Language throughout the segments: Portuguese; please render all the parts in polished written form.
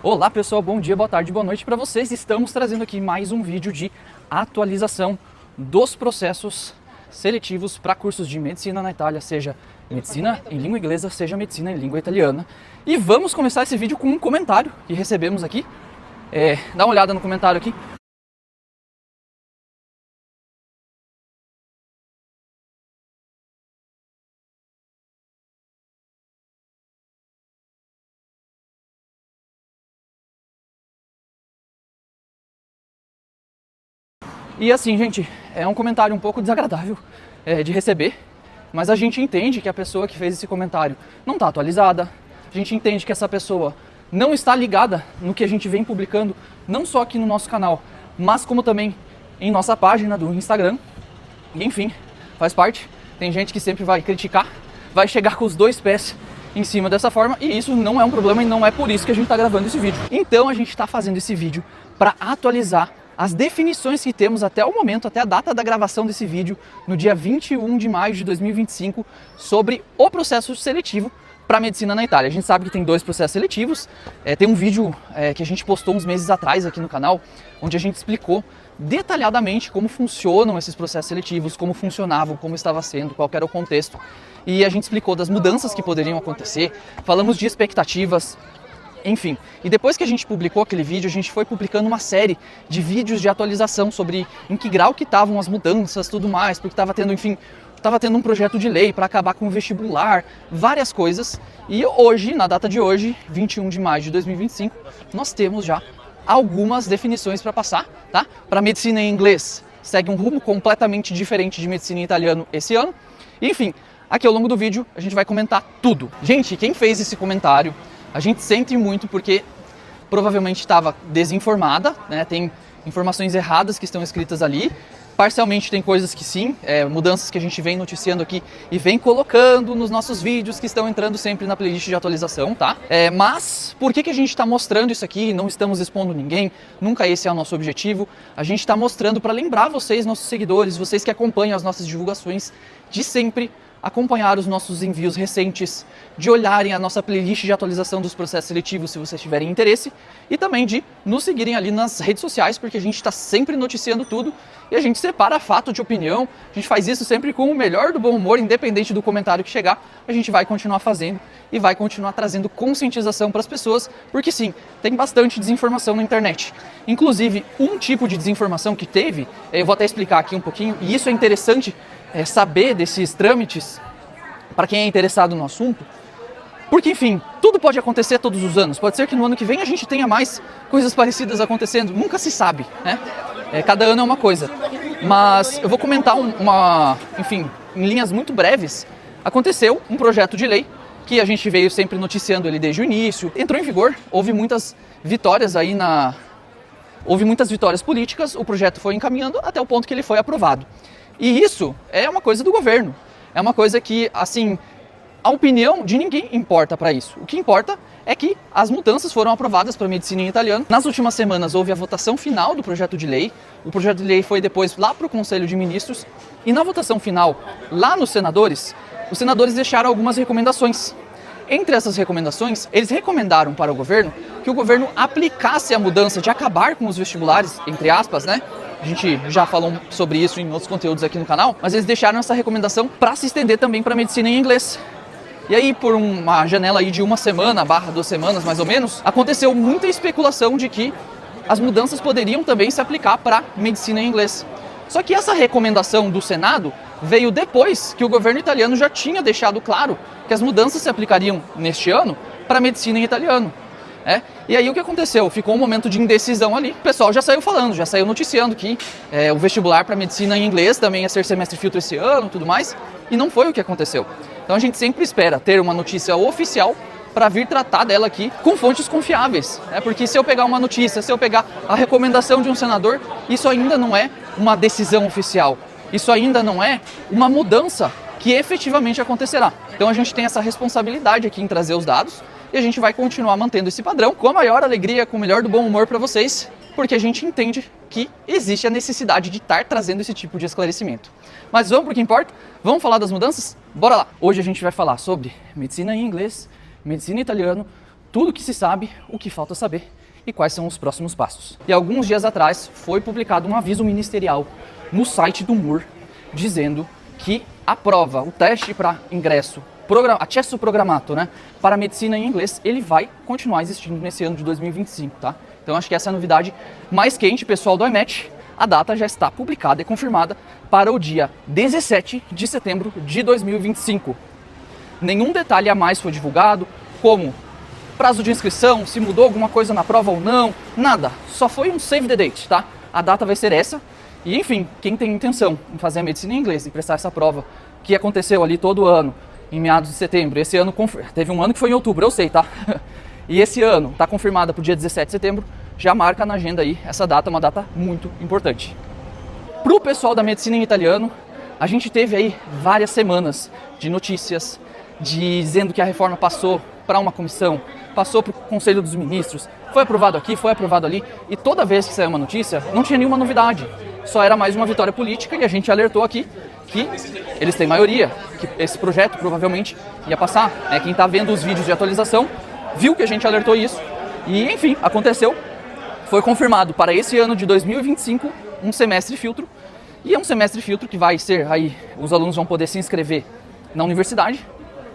Olá pessoal, bom dia, boa tarde, boa noite para vocês. Estamos trazendo aqui mais um vídeo de atualização dos processos seletivos para cursos de medicina na Itália, seja medicina em língua inglesa, seja medicina em língua italiana. E vamos começar esse vídeo com um comentário que recebemos aqui. Dá uma olhada no comentário aqui. E assim, gente, é um comentário um pouco desagradável de receber, mas a gente entende que a pessoa que fez esse comentário não está atualizada, a gente entende que essa pessoa não está ligada no que a gente vem publicando, não só aqui no nosso canal, mas como também em nossa página do Instagram. E enfim, faz parte, tem gente que sempre vai criticar, vai chegar com os dois pés em cima dessa forma, e isso não é um problema e não é por isso que a gente está gravando esse vídeo. Então a gente está fazendo esse vídeo para atualizar as definições que temos até o momento, até a data da gravação desse vídeo, no dia 21 de maio de 2025, sobre o processo seletivo para medicina na Itália. A gente sabe que tem dois processos seletivos, tem um vídeo que a gente postou uns meses atrás aqui no canal, onde a gente explicou detalhadamente como funcionam esses processos seletivos, como funcionavam, como estava sendo, qual era o contexto. E a gente explicou das mudanças que poderiam acontecer, falamos de expectativas, enfim. E depois que a gente publicou aquele vídeo, a gente foi publicando uma série de vídeos de atualização sobre em que grau que estavam as mudanças, tudo mais, porque estava tendo, enfim, estava tendo um projeto de lei para acabar com o vestibular, várias coisas. E hoje, na data de hoje, 21 de maio de 2025, nós temos já algumas definições para passar, tá? Para medicina em inglês, segue um rumo completamente diferente de medicina em italiano esse ano. E, enfim, aqui ao longo do vídeo a gente vai comentar tudo. Gente, quem fez esse comentário, a gente sente muito porque provavelmente estava desinformada, né? Tem informações erradas que estão escritas ali. Parcialmente tem coisas que sim, mudanças que a gente vem noticiando aqui e vem colocando nos nossos vídeos que estão entrando sempre na playlist de atualização, tá? Mas por que a gente está mostrando isso aqui? Não estamos expondo ninguém, nunca esse é o nosso objetivo. A gente está mostrando para lembrar vocês, nossos seguidores, vocês que acompanham as nossas divulgações, de sempre acompanhar os nossos envios recentes, de olharem a nossa playlist de atualização dos processos seletivos se vocês tiverem interesse, e também de nos seguirem ali nas redes sociais, porque a gente está sempre noticiando tudo e a gente separa fato de opinião. A gente faz isso sempre com o melhor do bom humor, independente do comentário que chegar. A gente vai continuar fazendo e vai continuar trazendo conscientização para as pessoas, porque sim, tem bastante desinformação na internet. Inclusive, um tipo de desinformação que teve, eu vou até explicar aqui um pouquinho, e isso é interessante saber desses trâmites para quem é interessado no assunto, porque enfim, tudo pode acontecer todos os anos. Pode ser que no ano que vem a gente tenha mais coisas parecidas acontecendo, nunca se sabe, né? Cada ano é uma coisa. Mas eu vou comentar enfim, em linhas muito breves. Aconteceu um projeto de lei que a gente veio sempre noticiando ele desde o início, entrou em vigor, houve muitas vitórias aí houve muitas vitórias políticas, o projeto foi encaminhando até o ponto que ele foi aprovado. E isso é uma coisa do governo, é uma coisa que, assim, a opinião de ninguém importa para isso. O que importa é que as mudanças foram aprovadas para a medicina em italiano. Nas últimas semanas houve a votação final do projeto de lei, o projeto de lei foi depois lá para o Conselho de Ministros, e na votação final, lá nos senadores, os senadores deixaram algumas recomendações. Entre essas recomendações, eles recomendaram para o governo que o governo aplicasse a mudança de acabar com os vestibulares, entre aspas, né? A gente já falou sobre isso em outros conteúdos aqui no canal, mas eles deixaram essa recomendação para se estender também para a medicina em inglês. E aí, por uma janela aí de uma semana, / 2 semanas mais ou menos, aconteceu muita especulação de que as mudanças poderiam também se aplicar para medicina em inglês. Só que essa recomendação do Senado veio depois que o governo italiano já tinha deixado claro que as mudanças se aplicariam neste ano para medicina em italiano. E aí o que aconteceu? Ficou um momento de indecisão ali. O pessoal já saiu falando, já saiu noticiando que o vestibular para medicina em inglês também ia ser semestre filtro esse ano e tudo mais. E não foi o que aconteceu. Então a gente sempre espera ter uma notícia oficial para vir tratar dela aqui com fontes confiáveis. Porque se eu pegar uma notícia, se eu pegar a recomendação de um senador, isso ainda não é uma decisão oficial. Isso ainda não é uma mudança que efetivamente acontecerá. Então a gente tem essa responsabilidade aqui em trazer os dados e a gente vai continuar mantendo esse padrão com a maior alegria, com o melhor do bom humor para vocês, porque a gente entende que existe a necessidade de estar trazendo esse tipo de esclarecimento. Mas vamos para o que importa? Vamos falar das mudanças? Bora lá! Hoje a gente vai falar sobre medicina em inglês, medicina em italiano, tudo que se sabe, o que falta saber e quais são os próximos passos. E alguns dias atrás foi publicado um aviso ministerial no site do MUR dizendo que a prova, o teste para ingresso, acesso programato, né, para medicina em inglês, ele vai continuar existindo nesse ano de 2025, tá? Então acho que essa é a novidade mais quente, pessoal do IMET. A data já está publicada e confirmada para o dia 17 de setembro de 2025. Nenhum detalhe a mais foi divulgado, como prazo de inscrição, se mudou alguma coisa na prova ou não, nada. Só foi um save the date, tá? A data vai ser essa. E enfim, quem tem intenção em fazer a medicina em inglês e prestar essa prova, que aconteceu ali todo ano, em meados de setembro, esse ano teve um ano que foi em outubro, eu sei, tá? E esse ano está confirmada para o dia 17 de setembro, já marca na agenda aí essa data, uma data muito importante. Para o pessoal da medicina em italiano, a gente teve aí várias semanas de notícias, dizendo que a reforma passou para uma comissão, passou para o Conselho dos Ministros, foi aprovado aqui, foi aprovado ali, e toda vez que saiu uma notícia, não tinha nenhuma novidade, só era mais uma vitória política, e a gente alertou aqui que eles têm maioria, que esse projeto provavelmente ia passar. Quem está vendo os vídeos de atualização viu que a gente alertou isso, e enfim, aconteceu. Foi confirmado para esse ano de 2025 um semestre filtro, e é um semestre filtro que vai ser aí, os alunos vão poder se inscrever na universidade.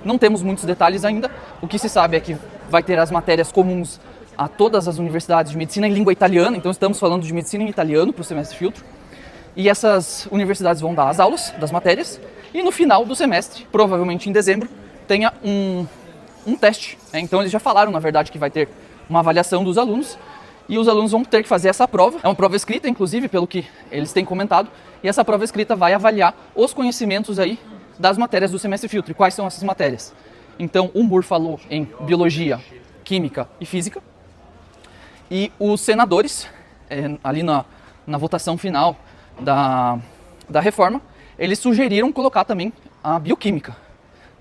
Não temos muitos detalhes ainda, o que se sabe é que vai ter as matérias comuns a todas as universidades de medicina em língua italiana, então estamos falando de medicina em italiano para o semestre filtro, e essas universidades vão dar as aulas das matérias, e no final do semestre, provavelmente em dezembro, tenha um teste, né? Então eles já falaram, na verdade, que vai ter uma avaliação dos alunos, e os alunos vão ter que fazer essa prova. É uma prova escrita, inclusive, pelo que eles têm comentado, e essa prova escrita vai avaliar os conhecimentos aí das matérias do semestre filtro. E quais são essas matérias? Então, o MUR falou em biologia, química e física, e os senadores, ali na votação final da reforma, eles sugeriram colocar também a bioquímica.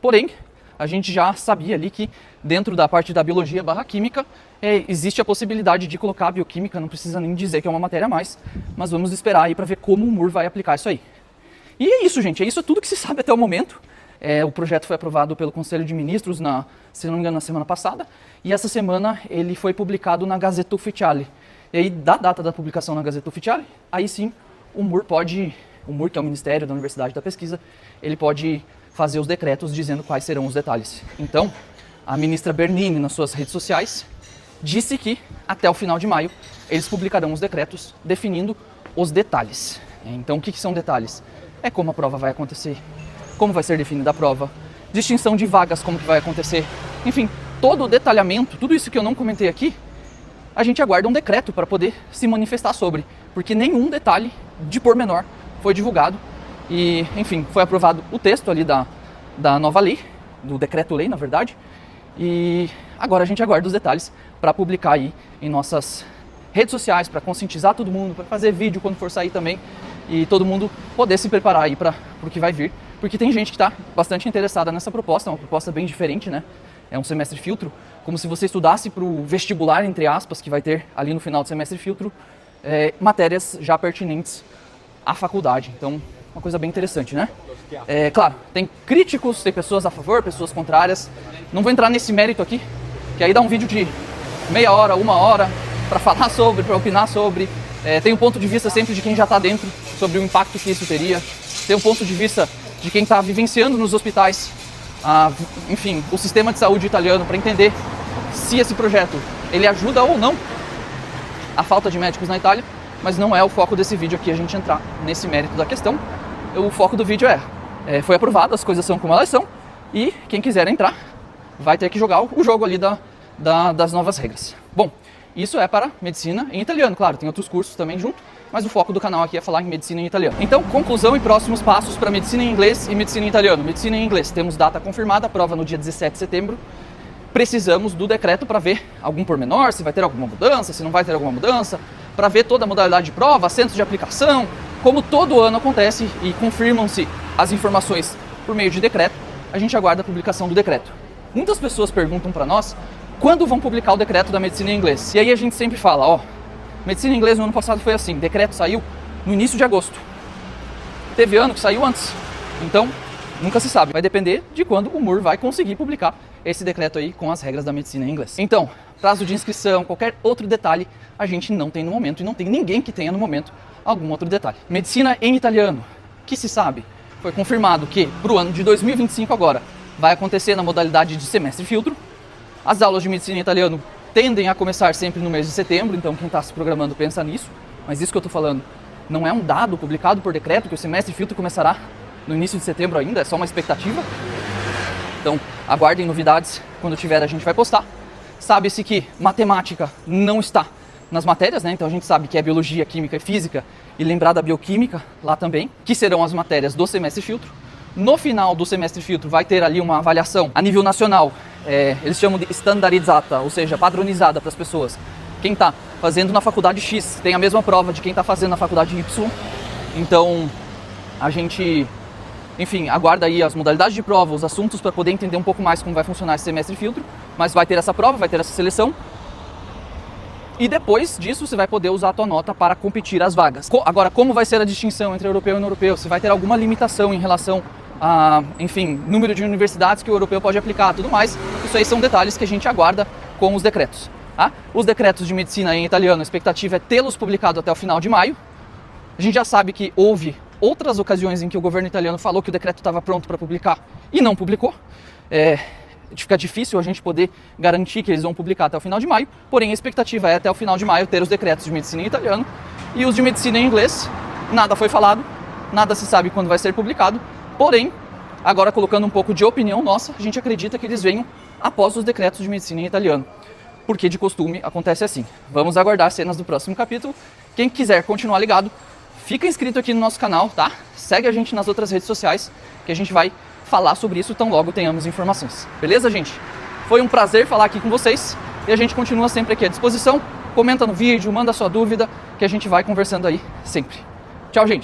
Porém, a gente já sabia ali que dentro da parte da biologia / química, existe a possibilidade de colocar a bioquímica, não precisa nem dizer que é uma matéria a mais, mas vamos esperar aí para ver como o MUR vai aplicar isso aí. E é isso, gente, isso é tudo que se sabe até o momento. O projeto foi aprovado pelo Conselho de Ministros, se não me engano, na semana passada, e essa semana ele foi publicado na Gazzetta Ufficiale. E aí, da data da publicação na Gazzetta Ufficiale, aí sim, o MUR, que é o Ministério da Universidade da Pesquisa, ele pode fazer os decretos dizendo quais serão os detalhes. Então, a ministra Bernini, nas suas redes sociais, disse que até o final de maio eles publicarão os decretos definindo os detalhes. Então, o que são detalhes? É como a prova vai acontecer, como vai ser definida a prova, distinção de vagas, como que vai acontecer, enfim, todo o detalhamento, tudo isso que eu não comentei aqui, a gente aguarda um decreto para poder se manifestar sobre, porque nenhum detalhe de pormenor foi divulgado e, enfim, foi aprovado o texto ali da nova lei, do decreto-lei, na verdade, e agora a gente aguarda os detalhes para publicar aí em nossas redes sociais, para conscientizar todo mundo, para fazer vídeo quando for sair também, e todo mundo poder se preparar aí para o que vai vir, porque tem gente que está bastante interessada nessa proposta, é uma proposta bem diferente, né? É um semestre filtro, como se você estudasse para o vestibular, entre aspas, que vai ter ali no final do semestre filtro, matérias já pertinentes à faculdade. Então, uma coisa bem interessante, né? Claro, tem críticos, tem pessoas a favor, pessoas contrárias. Não vou entrar nesse mérito aqui, que aí dá um vídeo de meia hora, 1 hora, para falar sobre, para opinar sobre. Tem um ponto de vista sempre de quem já está dentro, sobre o impacto que isso teria. Tem um ponto de vista de quem está vivenciando nos hospitais, enfim, o sistema de saúde italiano, para entender se esse projeto ele ajuda ou não a falta de médicos na Itália, mas não é o foco desse vídeo aqui a gente entrar nesse mérito da questão. O foco do vídeo foi aprovado, as coisas são como elas são, e quem quiser entrar vai ter que jogar o jogo ali das novas regras. Bom, isso é para medicina em italiano, claro, tem outros cursos também junto, mas o foco do canal aqui é falar em medicina em italiano. Então, conclusão e próximos passos para medicina em inglês e medicina em italiano. Medicina em inglês, temos data confirmada, prova no dia 17 de setembro. Precisamos do decreto para ver algum pormenor, se vai ter alguma mudança, se não vai ter alguma mudança, para ver toda a modalidade de prova, centros de aplicação, como todo ano acontece e confirmam-se as informações por meio de decreto, a gente aguarda a publicação do decreto. Muitas pessoas perguntam para nós quando vão publicar o decreto da medicina em inglês. E aí a gente sempre fala, medicina em inglês no ano passado foi assim, decreto saiu no início de agosto. Teve ano que saiu antes, então nunca se sabe. Vai depender de quando o MUR vai conseguir publicar esse decreto aí com as regras da medicina em inglês. Então, prazo de inscrição, qualquer outro detalhe, a gente não tem no momento e não tem ninguém que tenha no momento algum outro detalhe. Medicina em italiano, que se sabe, foi confirmado que para o ano de 2025 agora vai acontecer na modalidade de semestre filtro. As aulas de medicina em italiano tendem a começar sempre no mês de setembro, então quem está se programando pensa nisso, mas isso que eu estou falando não é um dado publicado por decreto que o semestre filtro começará no início de setembro ainda, é só uma expectativa. Então aguardem novidades, quando tiver a gente vai postar. Sabe-se que matemática não está nas matérias, né? Então a gente sabe que é biologia, química e física, e lembrar da bioquímica lá também, que serão as matérias do semestre filtro. No final do semestre filtro vai ter ali uma avaliação a nível nacional, eles chamam de standardizada, ou seja, padronizada para as pessoas. Quem está fazendo na faculdade X tem a mesma prova de quem está fazendo na faculdade Y. Então a gente, enfim, aguarda aí as modalidades de prova, os assuntos para poder entender um pouco mais como vai funcionar esse semestre filtro, mas vai ter essa prova, vai ter essa seleção. E depois disso você vai poder usar a tua nota para competir as vagas. Agora, como vai ser a distinção entre europeu e não europeu? Se vai ter alguma limitação em relação a, enfim, número de universidades que o europeu pode aplicar, tudo mais. Isso aí são detalhes que a gente aguarda com os decretos. Tá? Os decretos de medicina em italiano, a expectativa é tê-los publicados até o final de maio. A gente já sabe que houve outras ocasiões em que o governo italiano falou que o decreto estava pronto para publicar e não publicou. Fica difícil a gente poder garantir que eles vão publicar até o final de maio, porém a expectativa é até o final de maio ter os decretos de medicina em italiano e os de medicina em inglês. Nada foi falado, nada se sabe quando vai ser publicado, porém, agora colocando um pouco de opinião nossa, a gente acredita que eles venham após os decretos de medicina em italiano, porque de costume acontece assim. Vamos aguardar cenas do próximo capítulo. Quem quiser continuar ligado, fica inscrito aqui no nosso canal, tá? Segue a gente nas outras redes sociais, que a gente vai falar sobre isso tão logo tenhamos informações. Beleza, gente? Foi um prazer falar aqui com vocês e a gente continua sempre aqui à disposição. Comenta no vídeo, manda sua dúvida, que a gente vai conversando aí sempre. Tchau, gente!